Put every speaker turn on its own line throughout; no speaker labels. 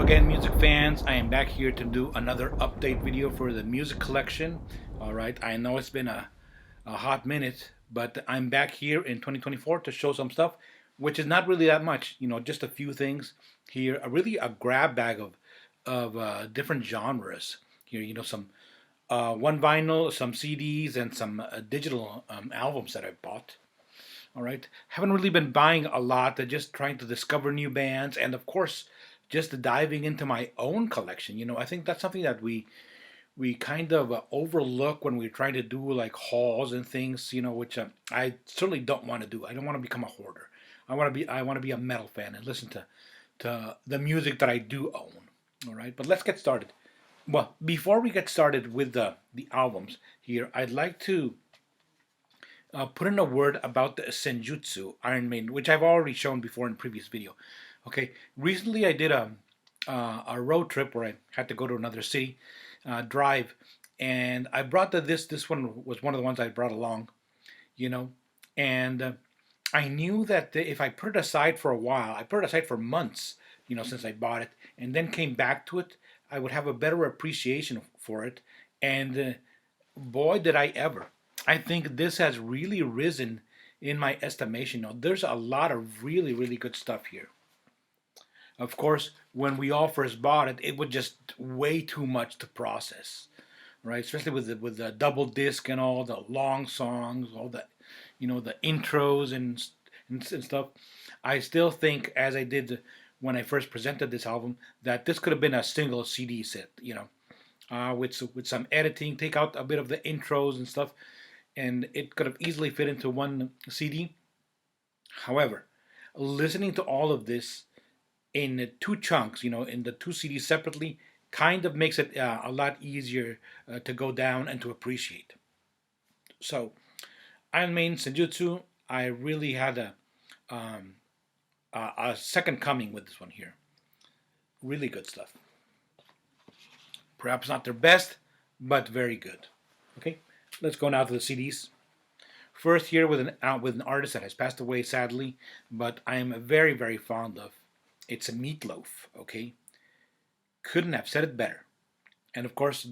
again, music fans. I am back here to do another update video for the music collection. All right, I know it's been a hot minute, but I'm back here in 2024 to show some stuff, which is not really that much. Just a few things here. Really a grab bag of different genres here. Some one vinyl, some CDs, and some digital albums that I bought. All right. Haven't really been buying a lot. Just trying to discover new bands, and of course, just diving into my own collection. I think that's something that we kind of overlook when we're trying to do like hauls and things. Which I certainly don't want to do. I don't want to become a hoarder. I want to be a metal fan and listen to the music that I do own. All right. But let's get started. Well, before we get started with the albums here, I'd like to put in a word about the Senjutsu Iron Maiden, which I've already shown before in a previous video. Okay, recently I did a road trip where I had to go to another city, drive, and I brought this one was one of the ones I brought along, you know, and I knew that if I put it aside for a while, I put it aside for months, since I bought it, and then came back to it, I would have a better appreciation for it, and boy, did I ever. I think this has really risen in my estimation. Now, there's a lot of really, really good stuff here. Of course, when we all first bought it, it was just way too much to process, right? Especially with the double disc and all the long songs, all the, the intros and stuff. I still think, as I did when I first presented this album, that this could have been a single CD set, with some editing, take out a bit of the intros and stuff, and it could have easily fit into one CD. However, listening to all of this in two chunks, in the two CDs separately, kind of makes it a lot easier to go down and to appreciate. So, Iron Maiden Senjutsu, I really had a second coming with this one here. Really good stuff. Perhaps not their best, but very good. Okay, let's go now to the CDs. First here with an artist that has passed away sadly, but I am very very fond of. It's a Meatloaf. Okay, couldn't have said it better. And of course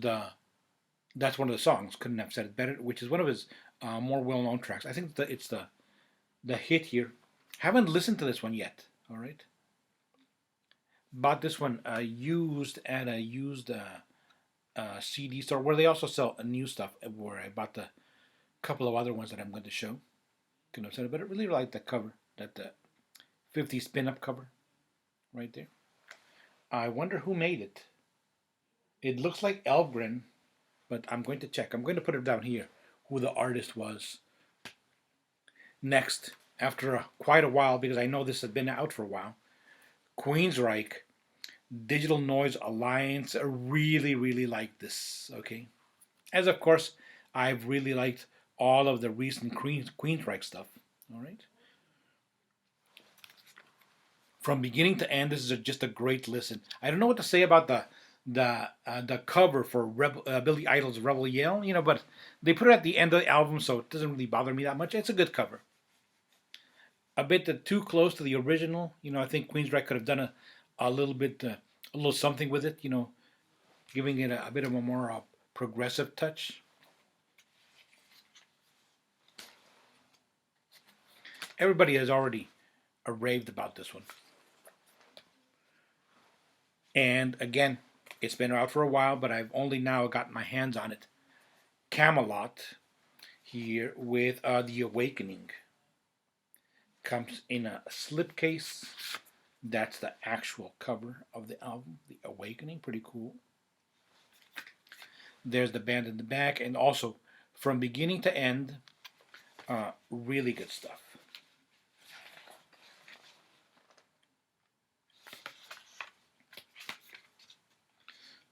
that's one of the songs. Couldn't have said it better, which is one of his more well known tracks. I think it's the hit here. Haven't listened to this one yet. All right. Bought this one used at a used CD store where they also sell new stuff. Where I bought the couple of other ones that I'm going to show. Couldn't have said it better. Really like the cover, that 50s pin-up cover, right there. I wonder who made it. It looks like Elgren, but I'm going to check. I'm going to put it down here, who the artist was. Next, after quite a while, because I know this has been out for a while, Queensryche, Digital Noise Alliance. I really, really like this, okay? As of course, I've really liked all of the recent Queensryche stuff, all right? From beginning to end, this is just a great listen. I don't know what to say about the cover for Billy Idol's Rebel Yell, but they put it at the end of the album, so it doesn't really bother me that much. It's a good cover. A bit too close to the original. I think Queensryche could have done a little bit, a little something with it. Giving it a bit of a more progressive touch. Everybody has already raved about this one. And again, it's been out for a while, but I've only now gotten my hands on it. Kamelot here with The Awakening. Comes in a slipcase. That's the actual cover of the album, The Awakening. Pretty cool. There's the band in the back, and also from beginning to end, really good stuff.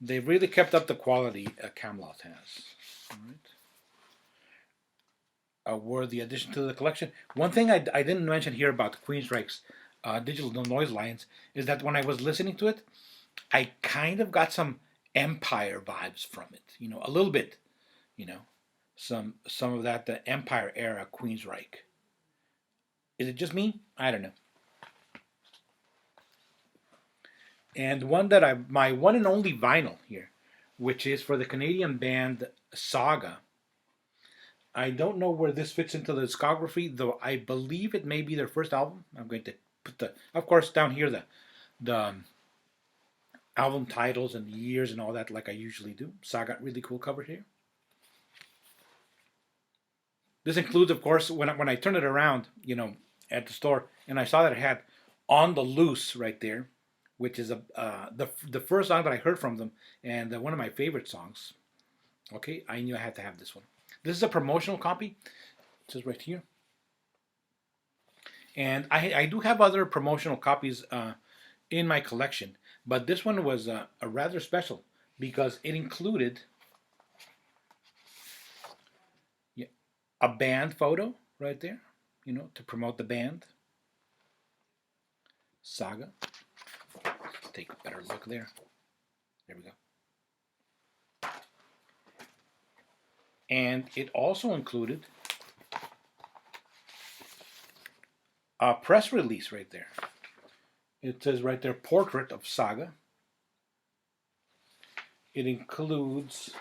They've really kept up the quality Kamelot has. All right. A worthy addition to the collection. One thing I didn't mention here about Queensryche's Digital Noise Alliance is that when I was listening to it, I kind of got some Empire vibes from it. A little bit. Some of that the Empire era Queensryche. Is it just me? I don't know. And one that my one and only vinyl here, which is for the Canadian band Saga. I don't know where this fits into the discography, though I believe it may be their first album. I'm going to put of course, down here the album titles and years and all that, like I usually do. Saga, really cool cover here. This includes, of course, when I turn it around, at the store, and I saw that it had "On the Loose" right there, which is the first song that I heard from them, and one of my favorite songs. Okay, I knew I had to have this one. This is a promotional copy. It says right here, and I do have other promotional copies in my collection, but this one was a rather special because it included, yeah, a band photo right there, to promote the band Saga. Let's take a better look there. There we go. And it also included a press release right there. It says right there, "Portrait of Saga." It includes,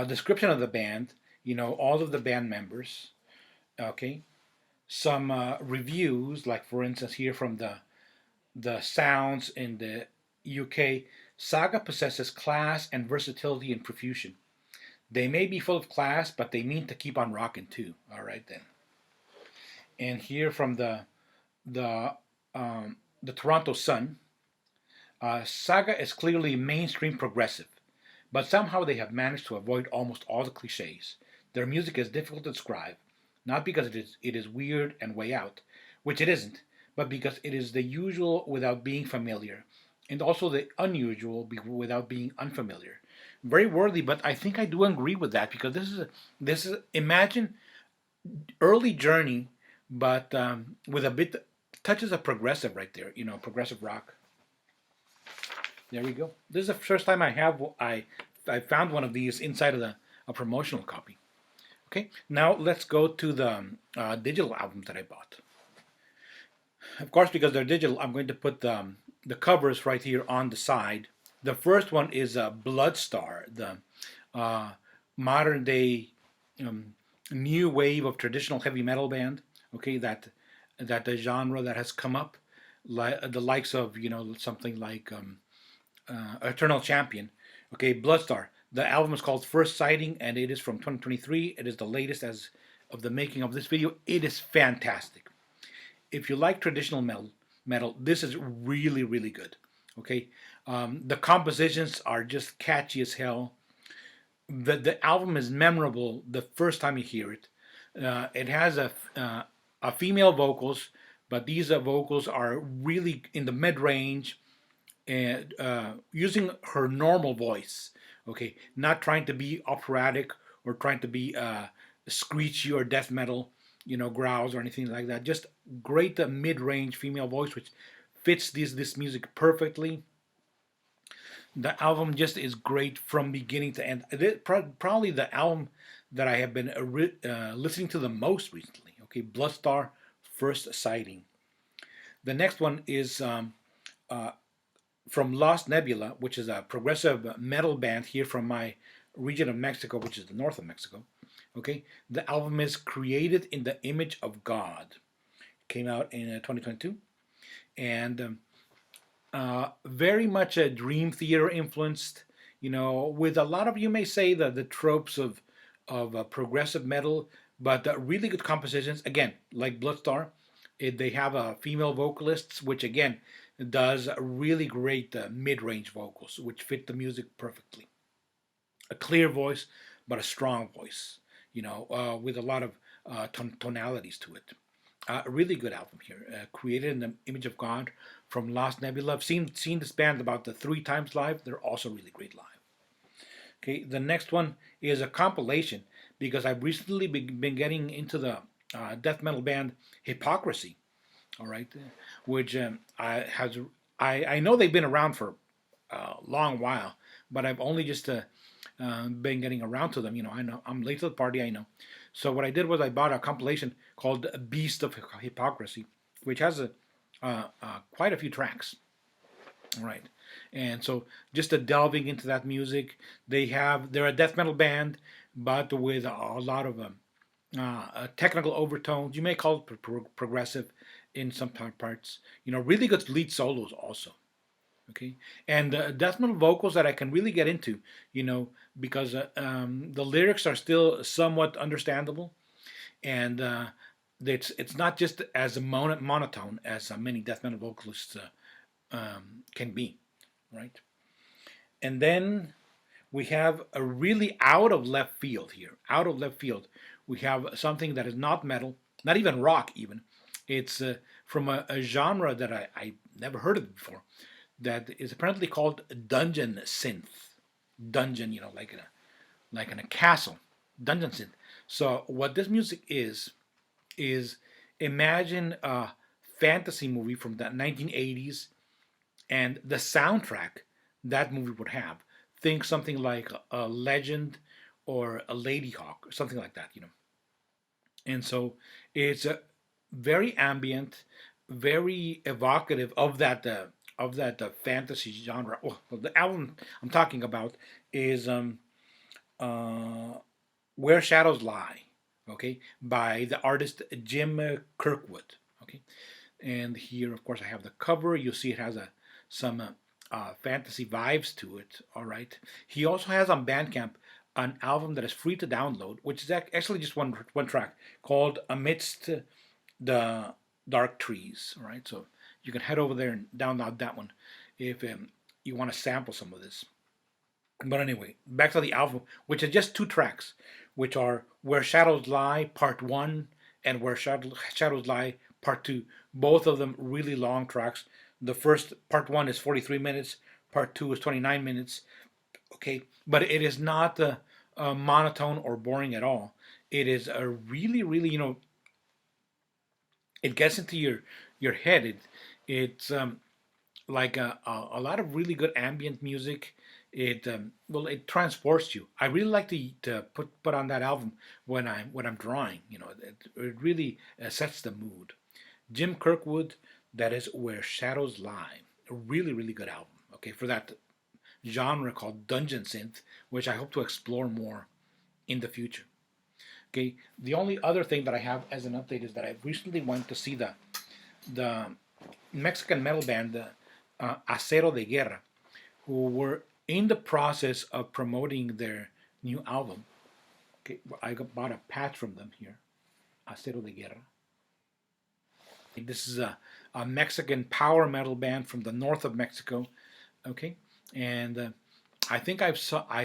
description of the band, all of the band members, okay? Some reviews, like for instance here from the Sounds in the UK. Saga possesses class and versatility in profusion. They may be full of class, but they mean to keep on rocking too. All right then. And here from the Toronto Sun, Saga is clearly mainstream progressive, but somehow they have managed to avoid almost all the cliches. Their music is difficult to describe, not because it is weird and way out, which it isn't, but because it is the usual without being familiar, and also the unusual without being unfamiliar. Very worthy, but I think I do agree with that because this is imagine early Journey, but with a bit touches of progressive right there. Progressive rock. There we go. This is the first time I found one of these inside of a promotional copy. Okay, now let's go to the digital album that I bought. Of course, because they're digital, I'm going to put the covers right here on the side. The first one is Bloodstar, the modern day new wave of traditional heavy metal band. Okay, that the genre that has come up, the likes of something like Eternal Champion. Okay, Bloodstar. The album is called First Sighting, and it is from 2023. It is the latest as of the making of this video. It is fantastic. If you like traditional metal, this is really, really good. Okay, the compositions are just catchy as hell. The album is memorable the first time you hear it. It has a female vocals, but these vocals are really in the mid range and using her normal voice. Okay, not trying to be operatic or trying to be screechy or death metal, growls or anything like that. Just great mid-range female voice, which fits this music perfectly. The album just is great from beginning to end. It is probably the album that I have been listening to the most recently. Okay, Bloodstar, First Sighting. The next one is from Lost Nebula, which is a progressive metal band here from my region of Mexico, which is the north of Mexico. Okay, the album is Created in the Image of God. Came out in 2022, and very much a Dream Theater influenced. With a lot of, you may say, the tropes of progressive metal, but really good compositions. Again, like Bloodstar, they have female vocalists, which again does really great mid-range vocals, which fit the music perfectly. A clear voice, but a strong voice. With a lot of tonalities to it. A really good album here. Created in the Image of God from Lost Nebula. I've seen this band about 3 times live. They're also really great live. Okay, the next one is a compilation because I've recently been getting into the death metal band Hypocrisy. All right, which I know they've been around for a long while, but I've only just been getting around to them. I know I'm late to the party. I know. So what I did was I bought a compilation called "Beast of Hypocrisy," which has quite a few tracks. Right. And so just delving into that music, they're a death metal band, but with a lot of technical overtones. You may call it progressive in some parts. Really good lead solos also. Okay, and death metal vocals that I can really get into. Because the lyrics are still somewhat understandable, and it's not just as monotone as many death metal vocalists can be, right? And then we have a really out of left field here. Out of left field, we have something that is not metal, not even rock, even. It's from a genre that I never heard of before. That is apparently called dungeon synth. Dungeon, like in a castle. Dungeon synth. So what this music is imagine a fantasy movie from the 1980s and the soundtrack that movie would have. Think something like a Legend or a Lady Hawk or something like that. And so it's very ambient, very evocative of that fantasy genre. Oh, well, the album I'm talking about is uh, "Where Shadows Lie," okay, by the artist Jim Kirkwood. Okay, and here, of course, I have the cover. You see, it has some fantasy vibes to it. All right. He also has on Bandcamp an album that is free to download, which is actually just one track called "Amidst the Dark Trees." All right. So you can head over there and download that one if you want to sample some of this. But anyway, back to the album, which is just two tracks, which are "Where Shadows Lie" Part One and "Where Shadows Lie" Part Two. Both of them really long tracks. The first Part One is 43 minutes. Part Two is 29 minutes. Okay, but it is not monotone or boring at all. It is a really, really, it gets into your head. It's like a lot of really good ambient music. It transports you. I really like to put on that album when I'm drawing. It really sets the mood. Jim Kirkwood, that is "Where Shadows Lie." A really, really good album. Okay, for that genre called dungeon synth, which I hope to explore more in the future. Okay, the only other thing that I have as an update is that I recently went to see the Mexican metal band Acero de Guerra, who were in the process of promoting their new album. Okay, I bought a patch from them here, Acero de Guerra. This is a Mexican power metal band from the north of Mexico. Okay, and I think I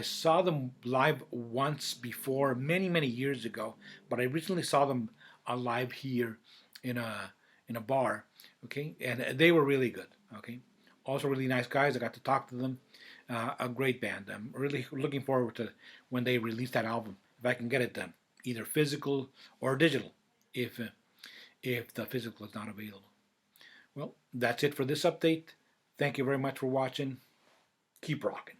saw them live once before, many years ago, but I recently saw them live here in a bar. Okay, and they were really good. Okay, also really nice guys. I got to talk to them. A great band. I'm really looking forward to when they release that album. If I can get it done, either physical or digital, if uh, if the physical is not available. Well, that's it for this update. Thank you very much for watching. Keep rocking.